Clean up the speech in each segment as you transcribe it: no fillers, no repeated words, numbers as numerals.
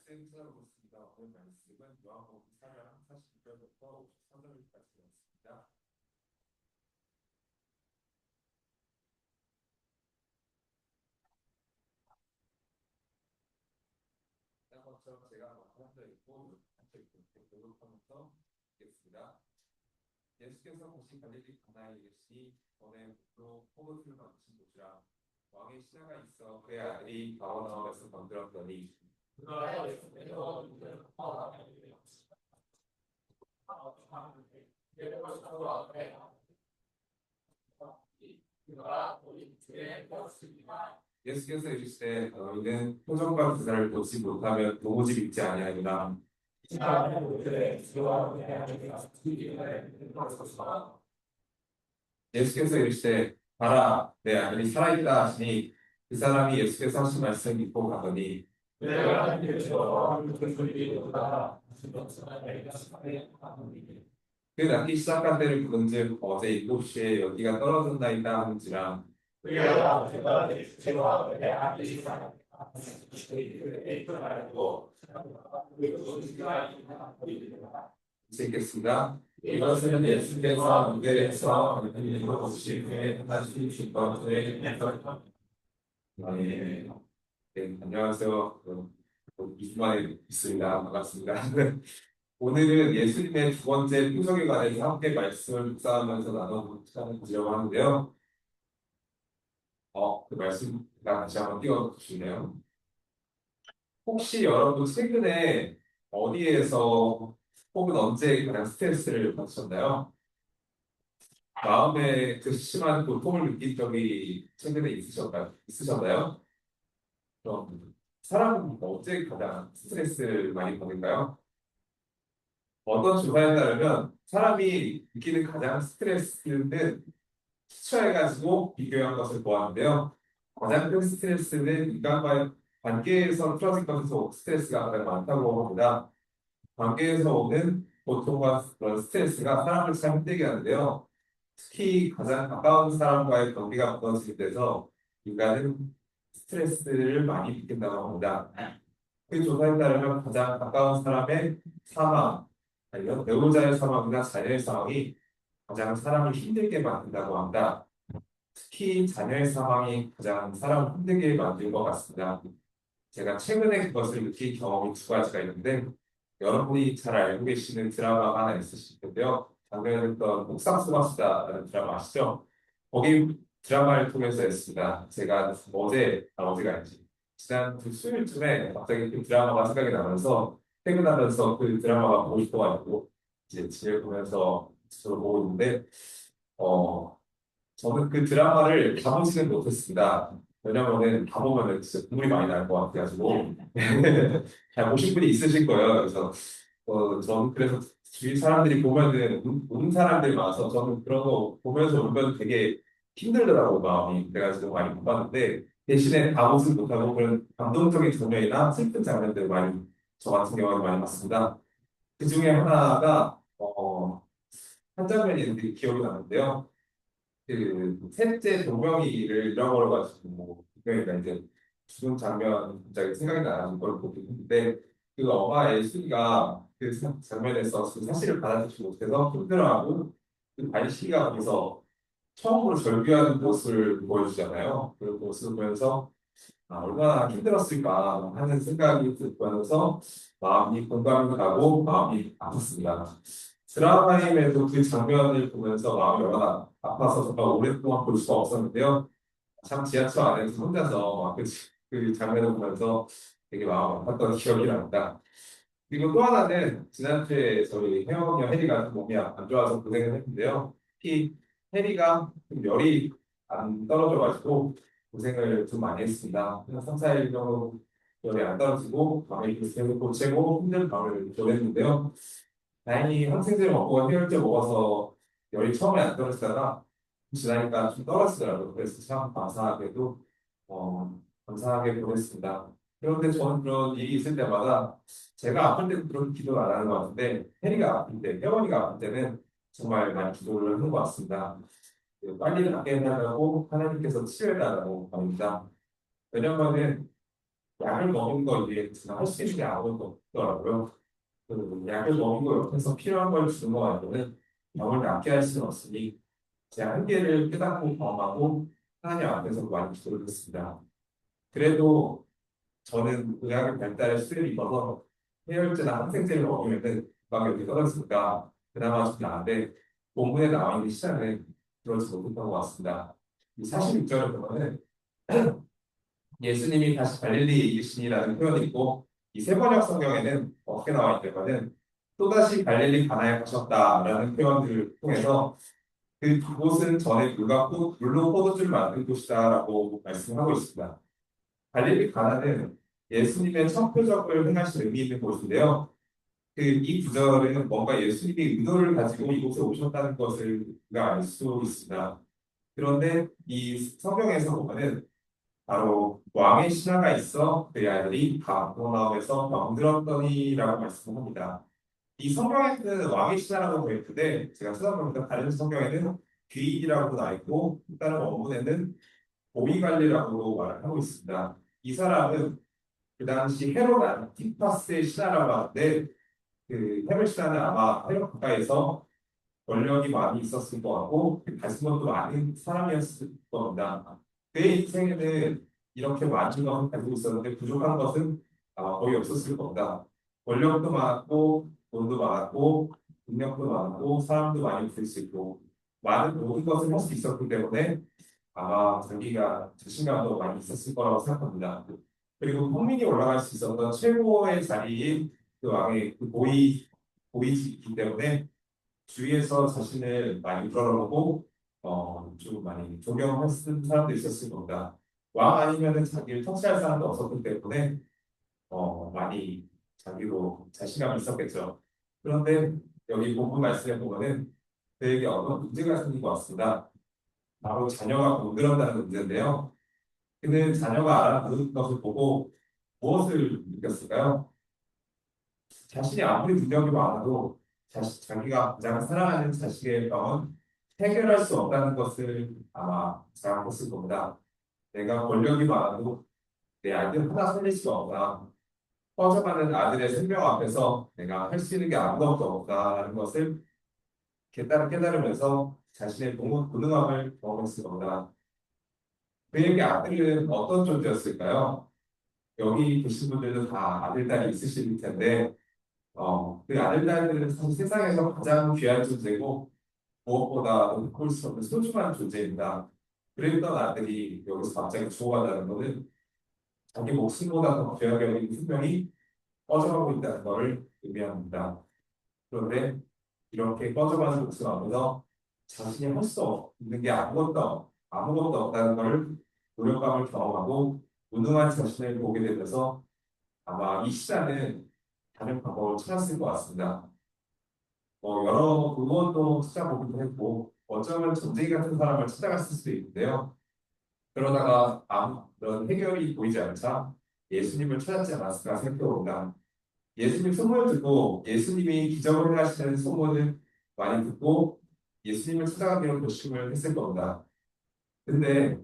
말씀 찾아보겠습니다. 오늘 말씀은 요한복음 4장 42절부터 53절까지였습니다. 한 것처럼 제가 한자 있고 한자 있고 교독하면서 읽겠습니다. 예수께서 보신 갈릴리 가나에 이르시니 전에 물로 포도주를 만드신 곳이라 왕의 신하가 있어 그의 아들이 가버나움에서 건드렸더니 예수께서 이르시되 너희는 표정과 기사를 보지 못하면 도무지 믿지 아니하리라. 예수께서 이르시되 봐라 내 아들이 살아있다 하시니 그 사람이 예수께서 하신 말씀 믿고 가더니 그 낫기 시작한 때를 부른즉 어제 7시에 여기가 떨어졌나이다 하는지라. 읽겠습니다. 이것은 예수께서 무대에서 이루어 오신 후에 다시 주신 것에 네, 안녕하세요. 이수만에 있습니다. 반갑습니다. 오늘은 예수님의 두 번째 표적에 관해서 함께 말씀을 묵상하면서 나눠보려고 하는데요. 그 말씀 다시 한번 띄워주시네요. 혹시 여러분 최근에 어디에서 혹은 언제 가장 스트레스를 받으셨나요? 마음에 그 심한 고통을 느낀 적이 최근에 있으셨나요? 그럼 사람은 언제 가장 스트레스를 많이 받을까요? 어떤 조사에 따르면 사람이 느끼는 가장 스트레스는 수치해가지고 비교한 것을 보았는데요. 가장 큰 스트레스는 인간과의 관계에서 틀어진 것에서 스트레스가 가장 많다고 합니다. 관계에서 오는 고통과 그런 스트레스가 사람을 참 힘들게 하는데요. 특히 가장 가까운 사람과의 관계가 무너질 때서 인간은 스트레스를 많이 느낀다고 합니다. 그 조사에 따르면 가장 가까운 사람의 사망, 아니면 배우자의 사망이나 자녀의 사망이 가장 사람을 힘들게 만든다고 합니다. 특히 자녀의 사망이 가장 사람을 힘들게 만들 것 같습니다. 제가 최근에 그것을 느낀 경험이 두 가지가 있는데 여러분이 잘 알고 계시는 드라마가 하나 있으실 텐데요. 작년에 했던 옥상수마스다라는 드라마 아시죠? 거기 드라마를 통해서 했습니다. 제가 어제가 아니지. 지난 그 수요일쯤에 갑자기 그 드라마가 생각이 나면서 퇴근하면서 그 드라마가 보고 싶어가지고 이제 집에 보면서 저를 보고 있는데 저는 그 드라마를 다 보지는 못했습니다. 왜냐면은 다 보면은 진짜 눈물이 많이 날 것 같아가지고 잘 보신 분이 있으실 거예요. 그래서 저는 그래서 주위 사람들이 보면은 우는 사람들이 많아서 저는 그런 거 보면서 울면 되게 힘들더라고요, 마음이. 그래가지고 많이 못 봤는데 대신에 다 보지 못하고 그런 감동적인 장면이나 슬픈 장면들 많이 저 같은 경우는 많이 봤습니다. 그 중에 하나가 한 장면이 있는데 기억이 나는데요. 그 셋째 동명이를 잃어버려가지고 동명이가 이제 죽은 장면 갑자기 생각이 나는 걸 보고 있는데 그 엄마 예수이가 그 장면에서 그 사실을 받아들이지 못해서 힘들어하고 그 반시가 거기서 처음으로 절규하는 모습을 보여주잖아요. 그 모습을 보면서 얼마나 힘들었을까 하는 생각이 들면서 마음이 공감이 가고 마음이 아팠습니다. 드라마임에도 그 장면을 보면서 마음이 얼마나 아파서 정말 오랫동안 볼 수가 없었는데요. 참 지하철 안에서 혼자서 그 장면을 보면서 되게 마음 아팠던 기억이 납니다. 그리고 또 하나는 지난주에 저희 혜원이와 해리가 좀 몸이 안 좋아서 고생을 했는데요. 특히 해리가 좀 열이 안 떨어져가지고 고생을 좀 많이 했습니다. 한 3, 4일 정도 열이 안 떨어지고 밤에 계속 고치고 힘든 밤을 보냈는데요. 다행히 항생제를 먹고 해열제 먹어서 열이 처음에 안 떨어지다가 지나니까 좀 떨어지더라고요. 그래서 참 감사하게 보냈습니다. 그런데 저는 그런 일이 있을 때마다 제가 아플 때는 그런 기도를 안 하는 것 같은데 혜리가 아플 때, 혜원이가 아플 때는 정말 많이 기도를 하는 것 같습니다. 빨리 낫게 해달라고 하나님께서 치료해달라고 합니다. 왜냐면은 약을 먹은 거 이게 할 수 있는 게 아무것도 없더라고요. 그 약을 먹이고 옆에서 필요한 걸 주는 거 말고는 병을 낫게 할 수는 없으니 제 한계를 깨닫고 경험하고 하나님 앞에서 많이 기도를 했습니다. 그래도 저는 의학의 발달에 수혜를 입어서 해열제나 항생제를 먹으면은 금방 여기 떨어지니까 그나마 좀 나은데 본문에 나와 있는 시장은 그렇지 못했던 것 같습니다. 이 46절을 보면은 예수님이 다시 갈릴리에 이르시니라는 표현이 있고 이 세번역 성경에는 어떻게 나와 있냐면은 또다시 갈릴리 가나에 가셨다라는 표현들을 통해서 그곳은 전에 물로 포도주를 만든 곳이다라고 말씀하고 있습니다. 갈릴리 가나는 예수님의 첫 표적을 행하신 의미 있는 곳인데요. 이 구절에는 뭔가 예수님이 의도를 가지고 이곳에 오셨다는 것을 우리가 알 수 있습니다. 그런데 이 성경에서 보면은 바로 왕의 신하가 있어 그의 아들이 가버나움에서 병들었더니라고 말씀합니다. 이 성경에는 왕의 신하라고 되어 있는데 제가 찾아보니까 다른 성경에는 귀인이라고 나와 있고 다른 원문에는 보미갈리라고 말을 하고 있습니다. 이 사람은 그 당시 헤롯 안티파스의 신하라고 하는데 그 헤롯 신하는 아마 헤롯 국가에서 권력이 많이 있었을 것 같고 가슴도 많은 사람이었을 겁니다. 그의 인생에는 이렇게 많은 것을 가지고 있었는데 부족한 것은 아마 거의 없었을 겁니다. 권력도 많았고 돈도 많았고 능력도 많았고 사람도 많이 있을 수 있고 많은 모든 것을 할 수 있었기 때문에 아마 자기가 자신감도 많이 있었을 거라고 생각합니다. 그리고 국민이 올라갈 수 있었던 최고의 자리인 그 왕의 그 보이지이기 때문에 주위에서 자신을 많이 우러러보고 좀 많이 존경했던 사람도 있었을 겁니다. 왕 아니면은 자기를 터치할 사람도 없었기 때문에 많이 자기도 자신감이 있었겠죠. 그런데 여기 본문 말씀에 보면은 그에게 어떤 문제가 생긴 것 같습니다. 바로 자녀가 공들었다는 문제인데요. 그는 자녀가 알아보는 것을 보고 무엇을 느꼈을까요? 자신이 아무리 능력이 많아도 자기가 가장 사랑하는 자식의 병은 해결할 수 없다는 것을 아마 생각했을 겁니다. 내가 권력이 많아도 내 아이들 하나 살릴 수 없다. 퍼져가는 아들의 생명 앞에서 내가 할 수 있는 게 아무것도 없다는 것을 깨달으면서 자신의 무능함을 경험했을 겁니다. 그에게 아들은 어떤 존재였을까요? 여기 계신 분들도 다 아들, 딸이 있으실 텐데 그 아들딸들은 사실 세상에서 가장 귀한 존재고 무엇보다 놓을 수 없는 소중한 존재입니다. 그랬던 아들이 여기서 갑자기 죽어간다는 것은 자기 목숨보다 더 귀하게 여긴 생명이 꺼져가고 있다는 것을 의미합니다. 그런데 이렇게 꺼져가는 목숨 앞에서 자신이 할 수 없는 게 아무것도 없다는 것을 무력감을 경험하고 무능한 자신을 보게 되면서 아마 이 시간은 다른 방법을 찾았을 것 같습니다. 여러 의원도 찾아보기도 했고, 어쩌면 전쟁이 같은 사람을 찾아갔을 수도 있는데요. 그러다가 아무런 해결이 보이지 않자 예수님을 찾았지 않았을까 생각해봅니다. 예수님 소문을 듣고 예수님이 기적을 행하시는 소문을 많이 듣고 예수님을 찾아가기로 결심을 했을 겁니다. 근데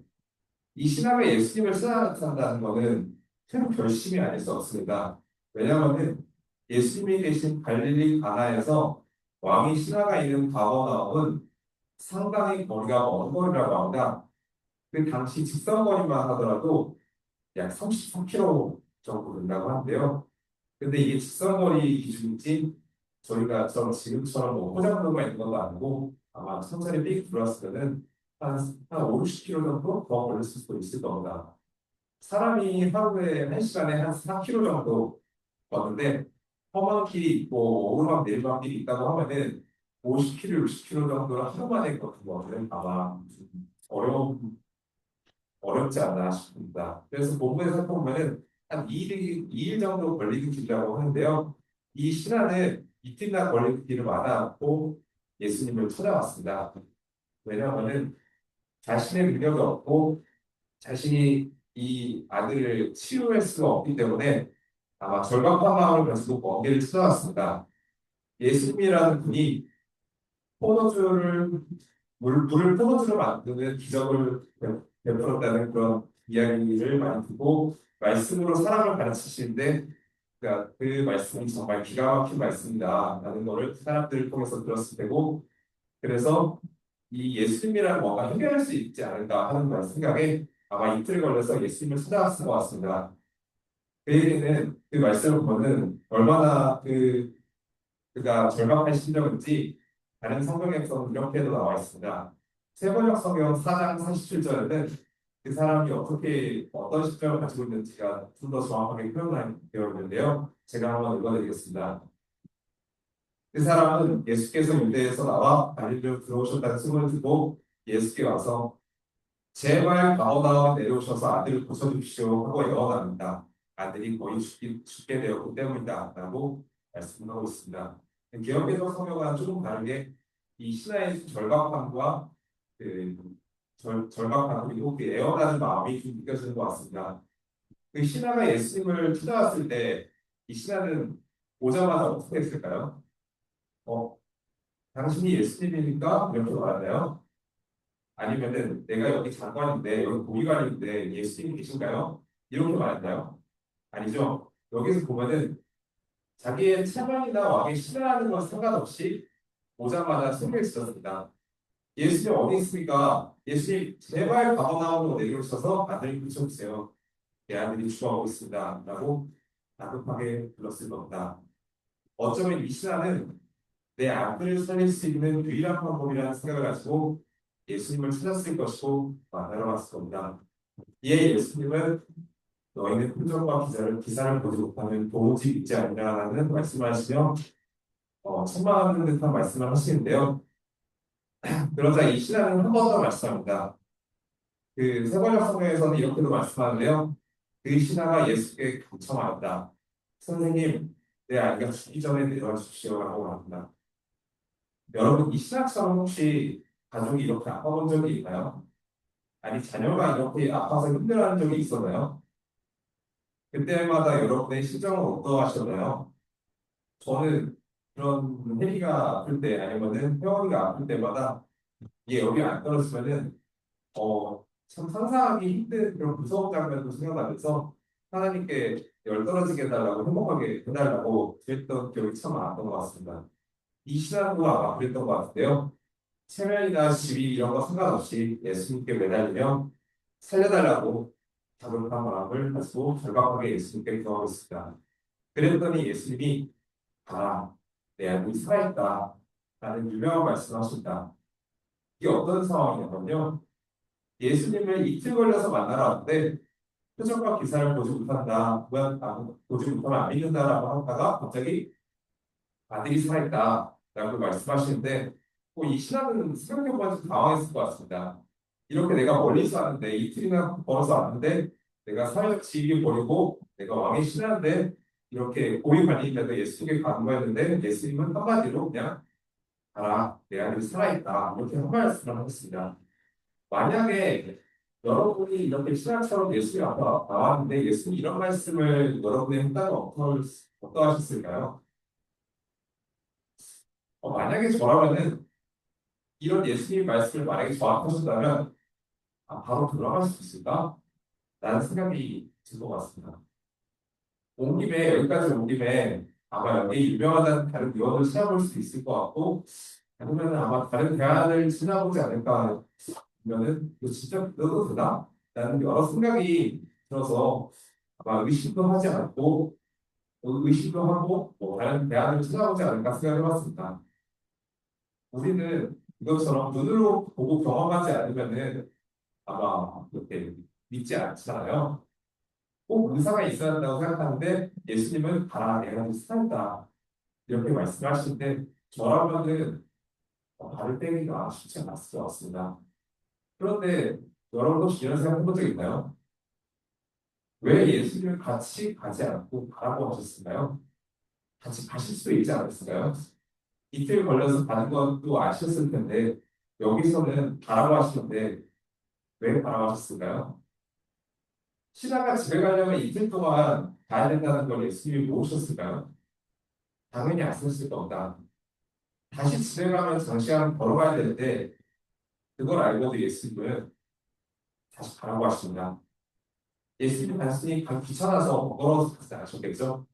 이 신학에 예수님을 찾아간다는 것은 큰 결심이 아닐 수 없습니다. 왜냐하면 예수님이 계신 갈릴리 가나에서 왕이 신하가 있는 가버나움은 상당히 거리가 먼 거리라고 합니다. 그 당시 직선거리만 하더라도 약 33km 정도 된다고 하는데요. 근데 이게 직선거리 기준인지 저희가 지금처럼 뭐 포장도로가 있는 것도 아니고 아마 천천히 삑 들어왔으면은 한 5, 60km 정도 더 걸렸을 수도 있을 겁니다. 사람이 하루에 한 시간에 한 4km 정도 걷는데 험한 길이 있고 오르막 내리막 길이 있다고 하면은 50km, 60km 정도를 하루 만에 걷는 거는 아마 좀 어렵지 않나 싶습니다. 그래서 본문에 살펴보면은 한 2일 정도 걸리는 길이라고 하는데요. 이 신하는 이튿날 걸리는 길을 마다않고 예수님을 찾아왔습니다. 왜냐하면은 자신의 능력이 없고 자신이 이 아들을 치유할 수가 없기 때문에 아마 절박한 마음을 가지고 먼 길을 찾아왔습니다. 예수님이라는 분이 포도주를 물을 포도주로 만드는 기적을 베풀었다는 그런 이야기를 많이 듣고 말씀으로 사람을 가르치시는데 그러니까 그 말씀이 정말 기가 막힌 말씀이다라는 거를 사람들을 통해서 들었을 테고 그래서 이 예수님이랑 뭔가 해결할 수 있지 않을까 하는 그런 생각에 아마 이틀 걸려서 예수님을 찾아왔을 것 같습니다. 그에게는 그 말씀을 보면 얼마나 그가 절박한 심정인지 다른 성경에서는 이렇게도 나와 있습니다. 세번역 성경 4장 47절에는 그 사람이 어떻게 어떤 심정을 가지고 있는지가 좀 더 정확하게 표현되어 있는데요. 제가 한번 읽어드리겠습니다. 그 사람은 예수께서 유대에서 나와 갈릴리로 들어오셨다는 소문을 듣고 예수께 와서 제발 가버나움 내려오셔서 아들을 고쳐주십시오 하고 애원합니다. 아들이 거의 죽게 되었기 때문이다 라고 말씀하고 있습니다. 개혁개정 성경과는 조금 다르게 이 신하의 절박함과 그 절박함 그리고 그 애원하는 마음이 좀 느껴지는 것 같습니다. 그 신하가 예수님을 찾아왔을 때 이 신하는 오자마자 어떻게 했을까요? 어, 당신이 예수님이니까 이렇게 말하나요? 아니면은 내가 여기 장관인데 여기 고위관인데 예수님이 계신가요? 이렇게 말했나요? 아니죠. 여기서 보면은 자기의 차관이나 왕의 신하라는 건 상관없이 오자마자 소리를 질렀습니다. 예수님 어디 있습니까? 예수님 제발 가버나움으로 내려오셔서 아들을 고쳐주세요. 내 아들이 죽어가고 있습니다. 라고 다급하게 불렀을 겁니다. 어쩌면 이 신하는 내 아들을 살릴 수 있는 유일한 방법이라는 생각을 가지고 예수님을 찾았을 것이고 만나러 왔을 겁니다. 이에 예수님은 너희는 표적과 기사를 보지 못하면 도무지 믿지 않느냐라는 말씀을 하시며 책망하는 듯한 말씀을 하시는데요. 그러자 이 신하는 한 번 더 말씀합니다. 그 세번역 성경에서는 이렇게도 말씀하는데요. 그 신하가 예수께 경청하였다. 선생님, 내 아이가 죽기 전에 내려와 주시오라고 합니다. 여러분, 이 신학처럼 혹시 가족이 이렇게 아파본 적이 있나요? 아니, 자녀가 이렇게 아파서 힘들어하는 적이 있었나요? 그때마다 여러분의 심정은 어떠하셨나요? 저는 그런 혜리가 아플 때 아니면은 혜원이가 아플 때마다 이게 여기 안 떨어지면은 참 상상하기 힘든 그런 무서운 장면도 생각나면서 하나님께 열 떨어지게 해달라고 행복하게 해달라고 그랬던 기억이 참 많았던 것 같습니다. 이 시간도 아마 그랬던 것 같은데요. 체면이나 지위 이런 거 상관없이 예수님께 매달리며 살려달라고 다급한 마음을 가지고 절박하게 예수님께 기도하고 있습니다. 그랬더니 예수님이 내 아들이 살아있다 라는 유명한 말씀을 하십니다. 이게 어떤 상황이냐면요. 예수님을 이틀 걸려서 만나러 왔는데 표적과 기사를 보지 못한다, 보지 못하면 안 믿는다라고 하다가 갑자기 아들이 살아있다라고 말씀하시는데 이 신하는 생각해보면 좀 당황했을 것 같습니다. 이렇게 내가 멀리서 왔는데 이틀이나 걸어서 왔는데 내가 사회적 지위를 버리고 내가 왕의 신하인데 이렇게 고위 관리인데도 예수님께 가는 거였는데 예수님은 한마디로 그냥 가라 내 아들이 살아있다 이렇게 한 말씀을 하셨습니다. 만약에 여러분이 이렇게 신학처럼 예수님 앞에 나왔는데 예수님이 이런 말씀을 여러분이 했다면 어떠하셨을까요? 만약에 저라면은 이런 예수님 말씀을 만약에 저한테 하신다면 바로 돌아갈 수 있을까? 라는 생각이 들 것 같습니다. 온 김에 여기까지 온 김에 아마 여기 유명하다는 다른 유언을 찾아볼 수 있을 것 같고 아니면 아마 다른 대안을 찾아보지 않을까 하면은 이거 진짜 믿어도 되나? 라는 여러 생각이 들어서 아마 의심도 하지 않고 의심도 하고 다른 대안을 찾아보지 않을까 생각해봤습니다. 우리는 이것처럼 눈으로 보고 경험하지 않으면은 아마 그렇게 믿지 않잖아요. 꼭 의사가 있어야 한다고 생각하는데 예수님은 가라 내가 살다 이렇게 말씀하실 때 저라면은 발을 떼기가 쉽지 않았을 것 같습니다. 그런데 여러분 혹시 이런 생각 해본 적 있나요? 왜 예수님을 같이 가지 않고 가라고 하셨을까요? 같이 가실 수 있지 않았을까요? 이틀 걸려서 가는 것도 아셨을 텐데 여기서는 가라고 하시는데 왜 가라고 하셨을까요? 신하가 집에 가려면 이틀 동안 가야 된다는 걸 예수님이 모르셨을까요? 당연히 아셨을 겁니다. 다시 집에 가면 장시간 걸어가야 되는데 그걸 알고도 예수님은 다시 가라고 하십니다. 예수님 단순히 귀찮아서 번거로워서 그러지 않으셨겠죠?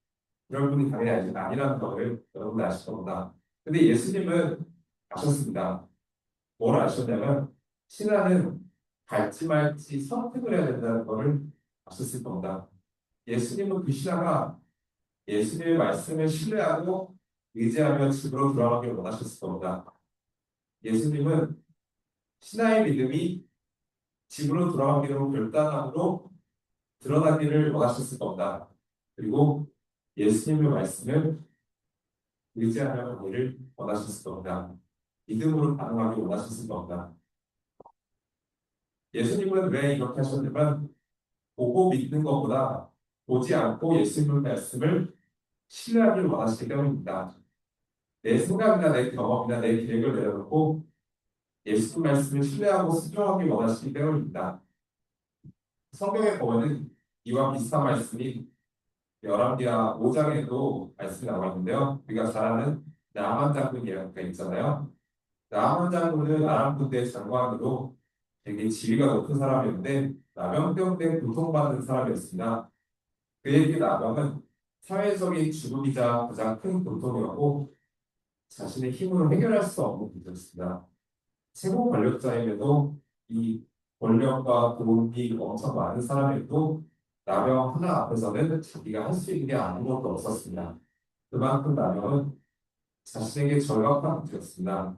그런 분이 당연히 아니라는 거를 여러분 아실 겁니다. 근데 예수님은 아셨습니다. 뭘 아셨냐면 신앙은 갈지 말지 선택을 해야 된다는 거를 아셨을 겁니다. 예수님은 그 신하가 예수님의 말씀을 신뢰하고 의지하며 집으로 돌아가기를 원하셨을 겁니다. 예수님은 신하의 믿음이 집으로 돌아가기로 결단함으로 드러나기를 원하셨을 겁니다. 그리고 예수님의 말씀을 의지하며 가기를 원하셨을 겁니다. 믿음으로 반응하기 원하셨을 겁니다. 예수님은 왜 이렇게 하셨냐면 보고 믿는 것보다 보지 않고 예수님의 말씀을 신뢰하기를 원하시기 때문입니다. 내 생각이나 내 경험이나 내 계획을 내려놓고 예수님 말씀을 신뢰하고 순종하기 원하시기 때문입니다. 성경에 보면은 이와 비슷한 말씀이 열왕기하 5장에도 말씀이 나와 있는데요. 우리가 잘 아는 나만 장군 이야기가 있잖아요. 나만 장군은 아람 군대 장관으로 되게 지위가 높은 사람이었는데 나병 때문에 고통받는 사람이었습니다. 그에게 나병은 사회적인 죽음이자 가장 큰 고통이었고 자신의 힘으로 해결할 수 없는 문제였습니다. 최고 권력자임에도 이 권력과 돈이 엄청 많은 사람에도 나병 하나 앞에서는 자기가 할 수 있는 게 아무것도 없었습니다. 그만큼 나병은 자신에게 절박한 문제였습니다.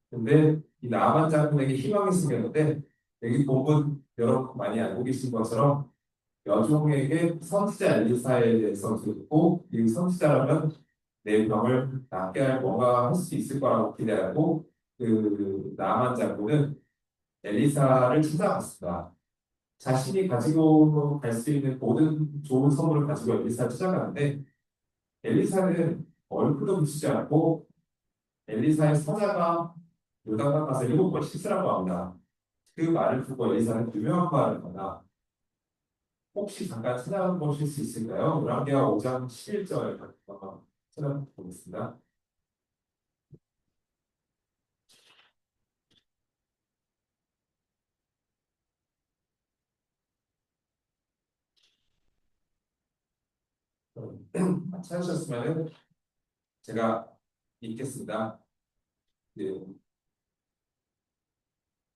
근데 이 나만 장군에게 희망이 생겼는데 여기 본문 여러분 많이 알고 계신 것처럼 여종에게 선지자 엘리사에 대해서 듣고 이 선지자라면 내 병을 낫게 할 뭔가 할 수 있을 거라고 기대하고 그 나만 장군은 엘리사를 찾아갔습니다. 자신이 가지고 갈 수 있는 모든 좋은 선물을 가지고 엘리사를 찾아가는데 엘리사는 얼굴도 비추지 않고 엘리사의 사자가 요단강 가서 7번 씻으라고 합니다. 그 말을 듣고 엘리사는 유명한 말을 하나 혹시 잠깐 찾아보실 수 있을까요? 요한계시록 5장 11절 찾아보겠습니다. 찾으셨으면 제가 읽겠습니다. 네,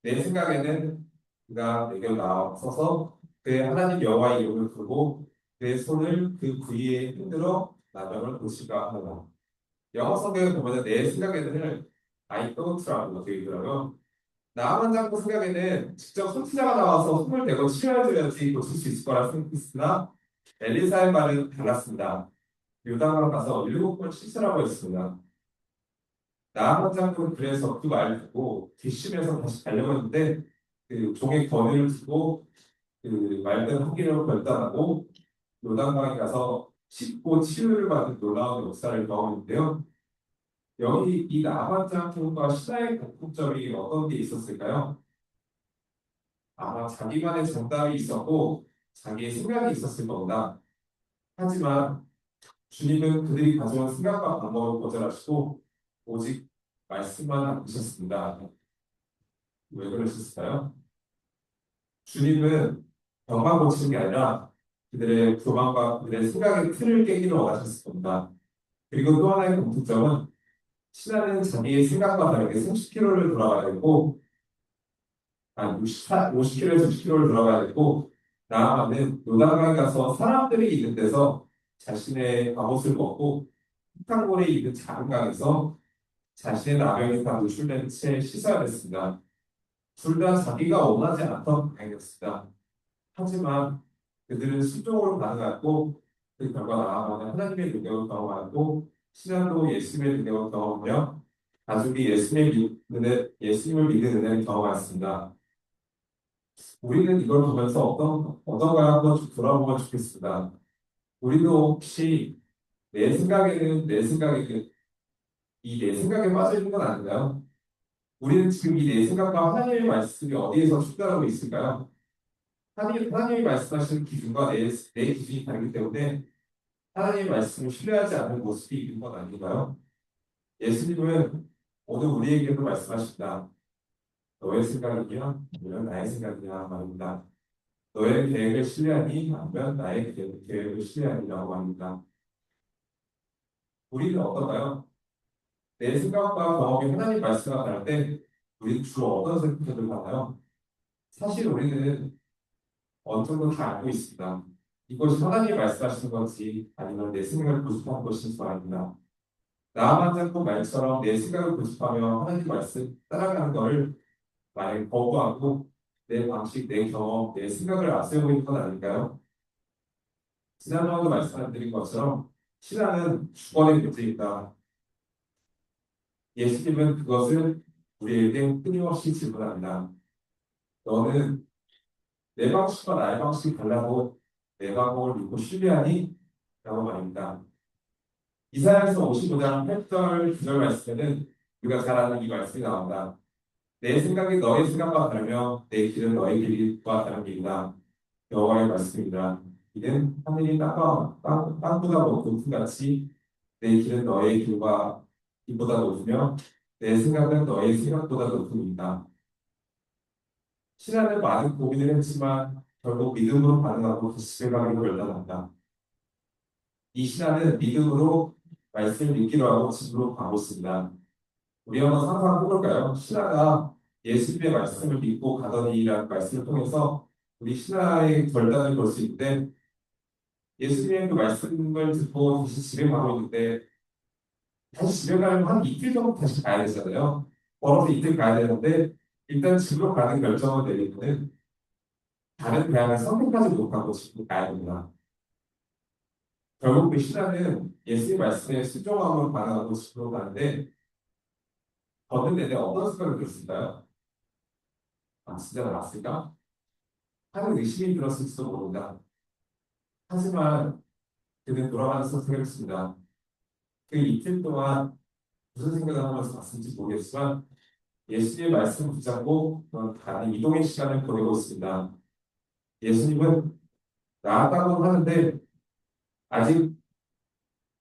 내 생각에는 그가 내게 나서서 그의 하나님 여호와의 이름을 부르고 그의 손을 그 부위에 흔들어 나병을 고치가 하노라. 영어 성경에 보면 내 생각에는 I thought라고 되어 있더라고요. 나만 장군 생각에는 직접 선지자가 나와서 손을 대고 치료해줘야지 고칠 수 있을 거라 생각했으나 엘리사의 말은 달랐습니다. 요단강 가서 7번 씻으라고 했습니다. 나만 장군은 그래서 그 말을 듣고 뒷심에서 다시 가려고 했는데 그 종의 권위를 두고 그 말든 하기로 결단하고 요단강에 가서 씻고 치유를 받은 놀라운 역사를 경험했는데요. 여기 이 나만 장군과 신화의 공통점이 어떤 게 있었을까요? 아마 자기만의 정답이 있었고 자기의 생각이 있었을 겁니다. 하지만 주님은 그들이 가져온 생각과 방법을 거절하시고 오직 말씀만 하셨습니다. 왜 그러셨을까요? 주님은 병만 고치는 게 아니라 그들의 교만과 그들의 생각의 틀을 깨기를 원하셨을 겁니다. 그리고 또 하나의 공통점은 신하는 자기의 생각과 다르게 30km를 돌아가야 되고 50km에서 60km를 돌아가야 되고 나아가는 요단강에 가서 사람들이 있는 데서 자신의 갑옷을 벗고 흙탕물에 있는 작은 강에서 자신의 나병에 다 노출된 채 씻어야 됐습니다. 둘 다 자기가 원하지 않았던 강이었습니다. 하지만 그들은 순종으로 반응하고 그 결과 나아가는 하나님의 능력을 경험하고 신앙도 예수님의 능력을 경험하며 가족이 예수님을 믿는 은혜를 경험하였습니다. 우리는 이걸 보면서 어떤가 한번 좀 돌아보면 좋겠습니다. 우리도 혹시 이 내 생각에 빠져 있는 건 아닌가요? 우리는 지금 이 내 생각과 하나님의 말씀이 어디에서 충돌하고 있을까요? 하나님이 말씀하시는 기준과 내 기준이 다르기 때문에 하나님의 말씀을 신뢰하지 않는 모습이 있는 건 아닌가요? 예수님은 오늘 우리에게도 말씀하십니다. 너의 생각이냐? 아니면 나의 생각이냐? 말입니다. 너의 계획을 신뢰하니 아니면 나의 계획을 신뢰하니라고 합니다. 우리는 어떤가요? 내 생각과 경험이 하나님 말씀과 다를 때 우리는 주로 어떤 선택을 하나요? 사실 우리는 어느 정도 다 알고 있습니다. 이것이 하나님이 말씀하시는 것이 아니면 내 생각을 고집한 것인지 아닙니다. 나만 자꾸 말처럼 내 생각을 고집하며 하나님 말씀 따라가는 것을 만약 거부하고 내 방식, 내 경험, 내 생각을 앞세우고 있는 건 아닐까요? 지난번에도 말씀드린 것처럼 신앙은 주권의 문제입니다. 예수님은 그것을 우리에게 끊임없이 질문합니다. 너는 내 방식과 나의 방식이 달라도 내 방법을 믿고 신뢰하니? 라고 말입니다. 이사야서 55장 8절 9절 말씀에는 우리가 잘 아는 이 말씀이 나옵니다. 내 생각이 너의 생각과 다르며 내 길은 너의 길과 다른 길이다. 여호와의 말씀입니다. 이는 하늘이 땅보다 높은 같이 내 길은 너의 길과 길보다 높으며 내 생각은 너의 생각보다 높음이다. 신하는 많은 고민을 했지만 결국 믿음으로 반응하고 그 집에 가기로 결단한다. 이 신하는 믿음으로 말씀을 믿기로 하고 집으로 가고 있습니다. 우리 한번 상상해 볼까요? 신하가 예수님의 말씀을 믿고 가더니라는 말씀을 통해서 우리 신하의 결단을 볼 수 있는데 예수님의 그 말씀을 듣고 다시 집에 가고 있는데 다시 집에 가려면 한 이틀 정도 다시 가야 되잖아요. 걸어서 이틀 가야 되는데 일단 집으로 가는 결정을 내리고는 다른 대안을 선택하지 못하고 집으로 가야 됩니다. 결국 그 신하는 예수의 말씀에 순종함으로 반응하고 집으로 가는데 걷는 내내 어떤 생각을 들었을까요? 아, 진짜 나왔을까? 하는 의심이 들었을지도 모른다. 하지만 그는 돌아가는 선택을 했습니다. 그 이틀 동안 무슨 생각을 하면서 갔을지 모르겠지만 예수님의 말씀을 붙잡고 다른 이동의 시간을 보내고 있습니다. 예수님은 나았다고 하는데 아직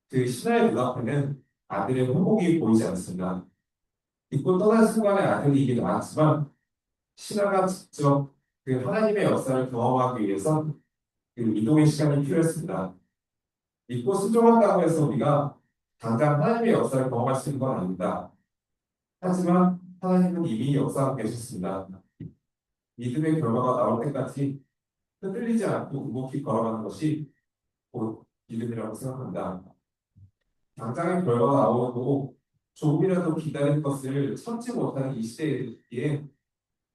그 신하의 눈앞에는 아들의 회복이 보이지 않습니다. 믿고 떠난 순간에 아들이 이게 나았지만 신하가 직접 그 하나님의 역사를 경험하기 위해서 그 이동의 시간이 필요했습니다. 믿고 순종한다고 해서 우리가 당장 하나님의 역사를 경험할 수 있는 건 아닙니다. 하지만 하나님은 이미 역사하고 계셨습니다. 믿음의 결과가 나올 때까지 흔들리지 않고 묵묵히 걸어가는 것이 곧 믿음이라고 생각합니다. 당장의 결과가 나오고 조금이라도 기다릴 것을 참지 못하는 이 시대에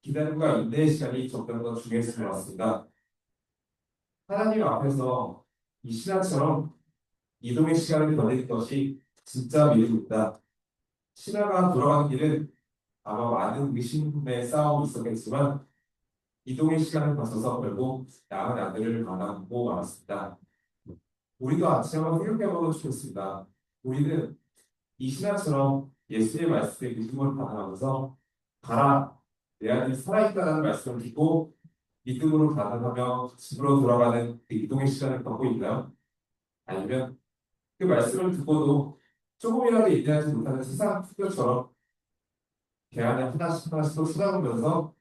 기다림과 인내의 시간이 적당히 더 중요했을 것 같습니다. 하나님 앞에서 이 신하처럼 이동의 시간을 보내는 것이 진짜 믿음입니다. 신하가 돌아가는 길은 아마 많은 의심의 싸움이 있었겠지만 이동의 시간을 거쳐서 결국 낳은 아들을 만나고 말았습니다. 우리도 아침에 한번 생각해보면 좋겠습니다. 우리는 이 신하처럼 예수의 말씀에 믿음을 반응하면서 가라, 내 아들이 살아있다는 말씀을 듣고 믿음으로 반응하며 집으로 돌아가는 그 이동의 시간을 갖고 있나요? 아니면 그 말씀을 듣고도 조금이라도 인내하지 못하는 세상 투표처럼 대안을 하나씩 하나씩 또 쏟아보면서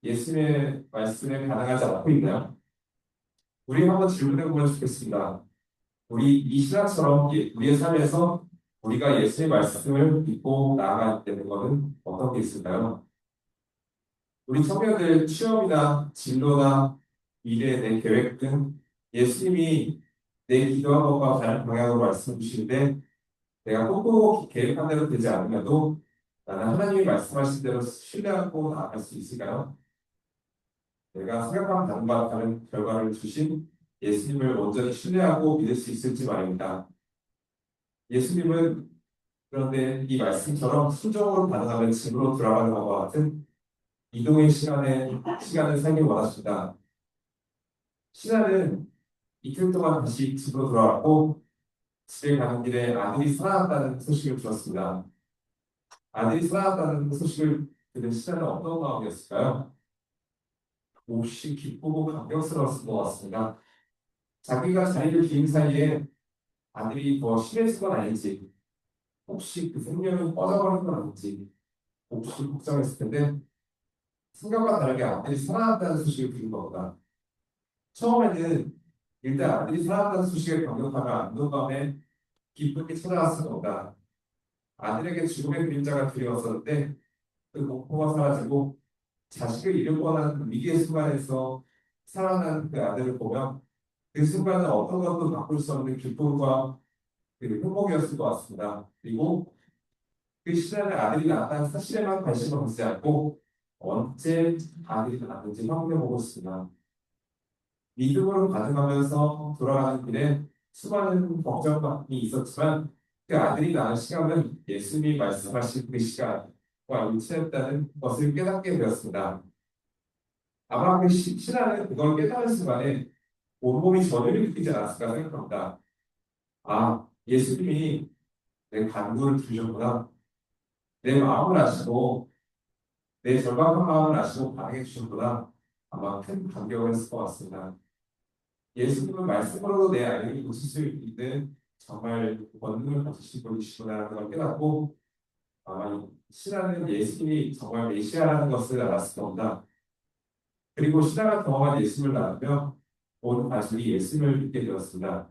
예수님의 말씀에 반응하지 않고 있나요? 우리 한번 질문해 보면 좋겠습니다. 우리 이 신학처럼 우리의 삶에서 우리가 예수의 말씀을 믿고 나아가야 되는 것은 어떤 게 있을까요? 우리 청년들 취업이나 진로나 미래의 내 계획 등 예수님이 내 기도한 것과 다른 방향으로 말씀 주시는데 내가 꼼꼼히 계획한 대로 되지 않으면도 나는 하나님이 말씀하신 대로 신뢰하고 나아갈 수 있을까요? 내가 생각한 바과 다른 결과를 주신 예수님을 온전히 신뢰하고 믿을 수 있을지 말입니다. 예수님은 그런데 이 말씀처럼 순종으로 반응하면 집으로 돌아가는 것과 같은 이동의 시간을 살길 원하십니다. 신하는 이틀 동안 다시 집으로 돌아왔고 집에 가는 길에 아들이 살아났다는 소식을 들었습니다. 아들이 살아났다는 소식을 들은 신하는 어떤 마음이었을까요? 몹시 기쁘고 감격스러웠을 것 같습니다. 자기가 자리를 비운 사이에 아들이 더 심해진 건 아닌지, 혹시 그 생명이 꺼져버린 건 아닌지, 혹시 걱정했을 텐데, 생각과 다르게 아들이 살아났다는 소식을 들은 겁니다. 처음에는 일단 아들이 살아났다는 소식에 감격하며 안도감에 기쁘게 찾아왔을 겁니다. 아들에게 죽음의 그림자가 두려웠었는데 그 공포가 사라지고 자식을 잃을 뻔한 위기의 순간에서 살아난 그 아들을 보며 그 순간은 어떤 것도 바꿀 수 없는 기쁨과 그 행복이었을 것 같습니다. 그리고 그 시간에 아들이 낳았다는 사실에만 관심을 갖지 않고 언제 아들이 낳았는지 확인해보고 있습니다. 믿음으로 가져가면서 돌아가는 길에 수많은 걱정이 있었지만 그 아들이 낳은 시간은 예수님이 말씀하신 그 시간과 일치했다는 것을 깨닫게 되었습니다. 아마 그 신하는 그걸 깨달은 순간에 온몸이 저리를 느끼지 않았을까 생각합니다. 아, 예수님이 내 간구를 들으셨구나. 내 마음을 아시고 내 절박한 마음을 아시고 반응해 주셨구나. 아마 큰 감격을 했을 것 같습니다. 예수님은 말씀으로도 내 아이를 고칠 수 있는 정말 권능을 가지신 분이시구나라는 걸 깨닫고 아마 이 신하는 예수님이 정말 메시아라는 것을 알았을 겁니다. 그리고 신하가 경험한 예수님을 나누며 모든 가족이 예수님을 믿게 되었습니다.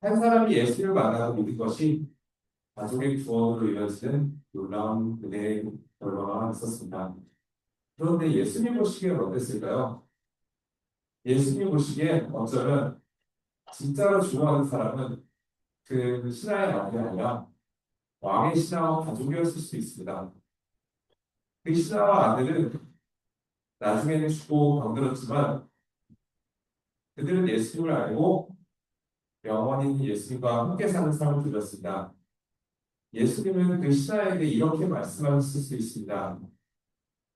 한 사람이 예수님을 만나고 믿은 것이 가족의 구원으로 이어지는 놀라운 은혜의 결과가 있었습니다. 그런데 예수님 보시기엔 어땠을까요? 예수님 보시기에 어쩌면 진짜로 중요한 사람은 그 신하의 아들이 아니라 왕의 신하와 가족이었을 수도 있습니다. 그 신하와 아들은 나중에는 죽고 병들었지만 그들은 예수님을 알고 영원히 예수님과 함께 사는 삶을 누렸습니다. 예수님은 그 신하에게 이렇게 말씀하실 수 있습니다.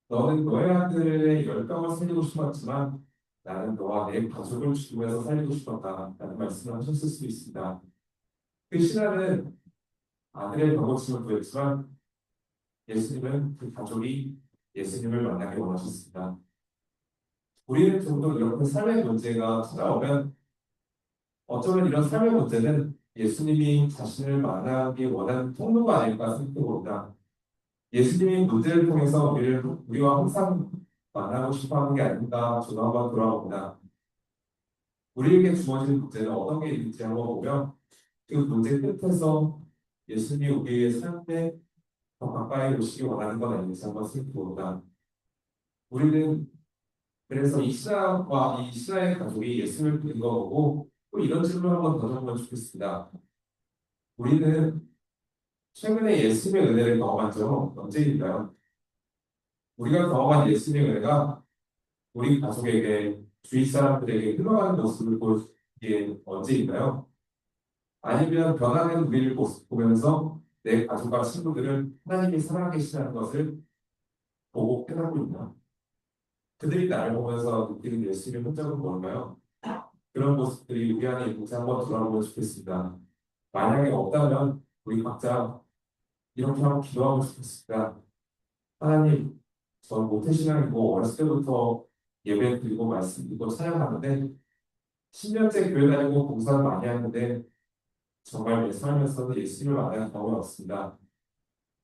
너는 너의 아들의 열방을 살리고 싶었지만 나는 너와 내 가족을 죽음에서 살리고 싶었다. 라는 말씀을 하셨을 수 있습니다. 그 신하는 아들의 병고침을 구했지만 예수님은 그 가족이 예수님을 만나기 원하셨습니다. 우리는 종종 이렇게 삶의 문제가 찾아오면 어쩌면 이런 삶의 문제는 예수님이 자신을 만나기 원하는 통로가 아닐까 생각해봅니다. 예수님이 문제를 통해서 우리와 항상 만나고 싶어 하는 게 아닌가 저도 한번 돌아봅니다. 우리에게 주어진 문제는 어떤 게 있는지 한번 보면 그 문제 끝에서 예수님이 우리의 삶에 더 가까이 오시기 원하는 건 아닌지 한번 생각해봅니다. 우리는 그래서 이 신하와 이 신하의 가족이 예수님을 믿는 거 보고 또 이런 질문을 한번 던져보면 좋겠습니다. 우리는 최근에 예수님의 은혜를 경험한 적은 언제인가요? 우리가 경험한 예수님의 은혜가 우리 가족에게, 주위 사람들에게 흘러가는 모습을 볼 게 언제인가요? 아니면 변화된 우리를 보면서 내 가족과 친구들은 하나님이 살아계시다는 것을 보고 깨닫고 있나? 그들이 나를 보면서 느끼는 예수님의 흔적은 뭘까요? 그런 모습들이 우리 안에 있는지 한번 돌아보면 좋겠습니다. 만약에 없다면 우리 각자 이렇게 한번 기도하고 싶습니다. 하나님, 저는 모태신앙이고 어렸을 때부터 예배 드리고 말씀 드리고 찬양하는데 10년째 교회 다니고 봉사를 많이 하는데 정말 내 삶에서는 예수님을 만나는 경험이 없습니다.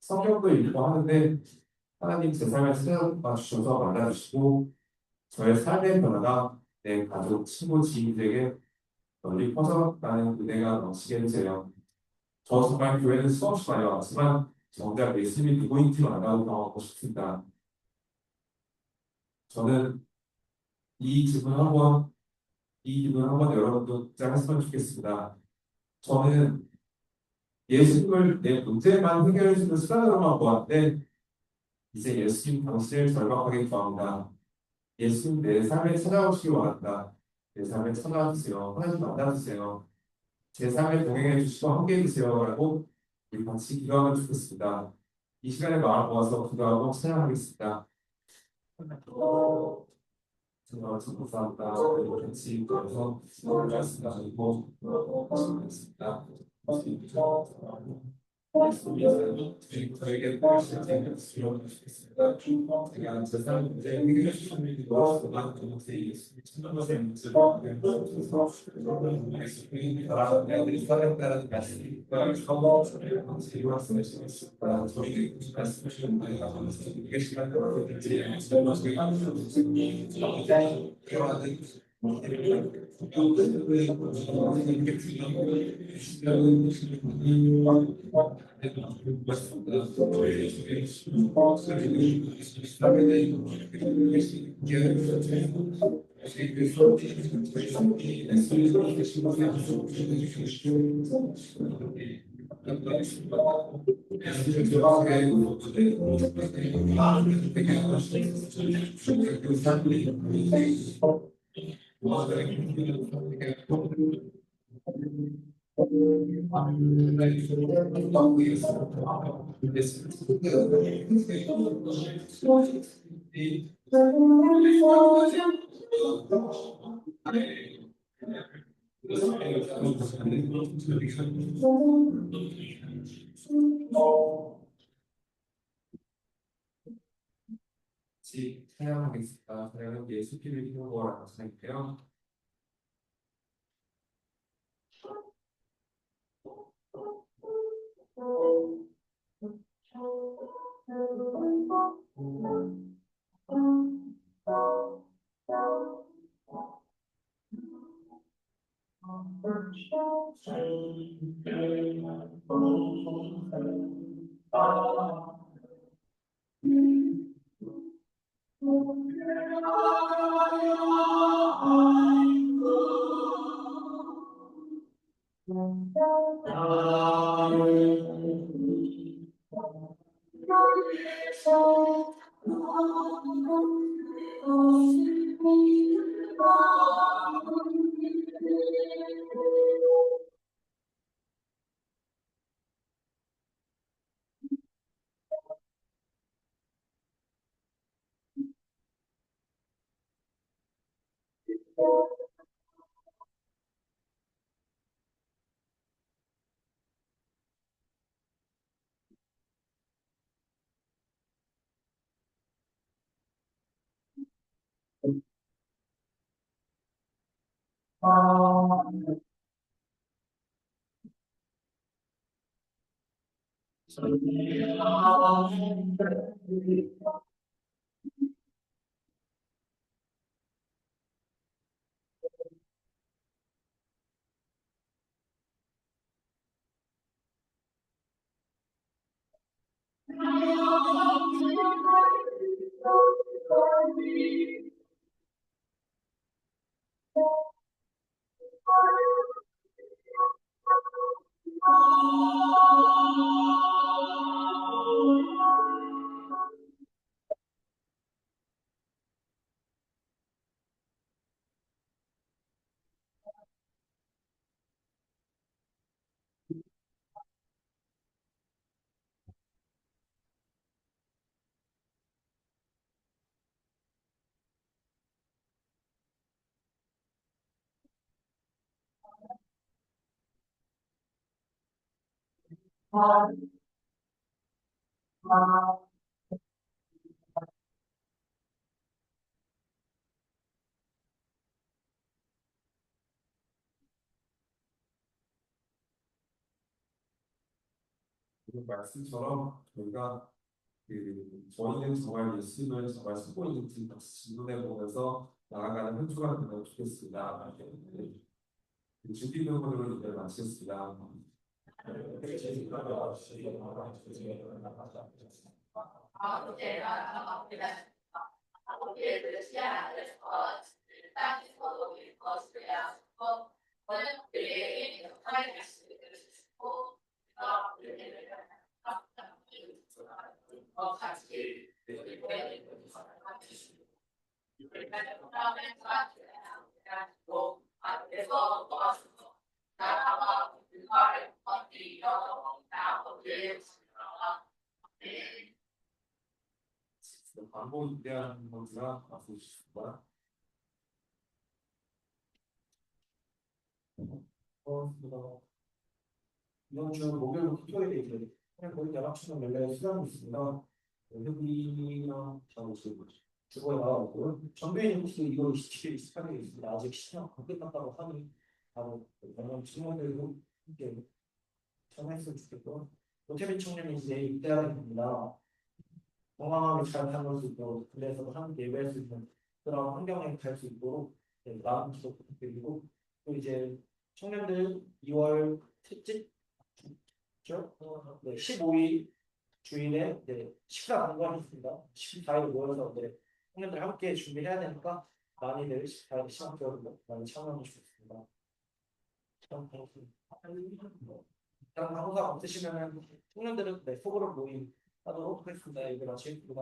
성경도 읽고 하는데 하나님 제 삶에 찾아와 주셔서 만나주시고 저의 삶의 변화가 내 가족, 친구, 지인들에게 널리 퍼져가는 은혜가 넘치게 해주세요. 저 정말 교회는 수없이 많이 왔지만 정작 예수님이 누구인지 만나고 경험하고 싶습니다. 저는 이 질문 한번, 이 질문 한번 여러분도 답장했으면 좋겠습니다. 저는 예수님을 내 문제만 해결해주는 수단으로만 보았는데 이제 예수님 당신을 절박하게 구합니다. 예수님 내 삶에 찾아오시기 원한다. 내 삶에 찾아와주세요. 하나님 만나주세요. 제 삶에 동행해 주시고 함께 해주세요. 라고 우리 같이 기도하면 좋겠습니다. 이 시간에 마음 모아서 기도하고 찬양하겠습니다. 정말 감사합니다. 그리고 같이 모여서 말씀 나누고 하시겠습니다. 저에게 보이시는 주여 주시겠습니다. 제가 제 삶의 문제 해결해 주시는 일과 그만 그곳에 예수님 천년의 문제를 예수님이 바라는 아들이 살아있다는 말씀과 처음 같이 말씀해 주시겠습니다. 저희에게 말씀해 주시는 분이가 이게 시간을 드리는 저희 사용하겠습니다. 사용은 예수님을 키워보라고 생각해요. 그 말씀처럼 저희가 저희는 정말 예수님을 정말 쓰고 있는지 질문해 보면서 나아가는 한 주가 되면 좋겠습니다. 준비 부분으로 이제 마치겠습니다. 광고 대한 건지가 맞으십니까? 이번 주 목요일부터 토요일에 이제 거의 대학처럼 연례 수강이 있습니다. 여기랑 주거에 나와있고요. 전교인 혹시 이거 27일, 28일에 있습니다. 아직 시험 안 끝났다고 하니 바로 영원 친구들도 함께 참여했으면 좋겠고 노태빈 청년이 이제 입대하게 됩니다. 건강하게 잘 살아갈 수 있도록 그래서 함께 예배할 수 있는 그런 환경에 갈 수 있도록 마음 기도 부탁드리고 또 이제 청년들 2월 특집 죠? 네, 15일 주일에 네, 식사 공부하겠습니다. 14일 모여서 네, 청년들 함께 준비해야 되니까 많이들 14일 시간표로 많이 참여해 주셨습니다. 참 고맙습니다. 다른 항상 없으시면 청년들은 네, 속으로 모임 하도록 하겠습니다. 이거 마치겠습니다.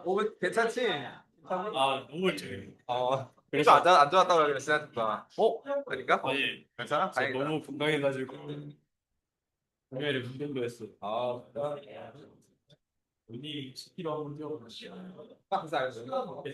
오, 괜찮지? 아, 너무 재밌네. 그래서 안 좋았다고 그랬으니까. 그러니까? 아니, 괜찮아? 저 다행이다. 너무 건강해가지고 금요일에 운동도 했어. 언니 10kg 한번 뛰어보시죠. 빡세 알죠? 네.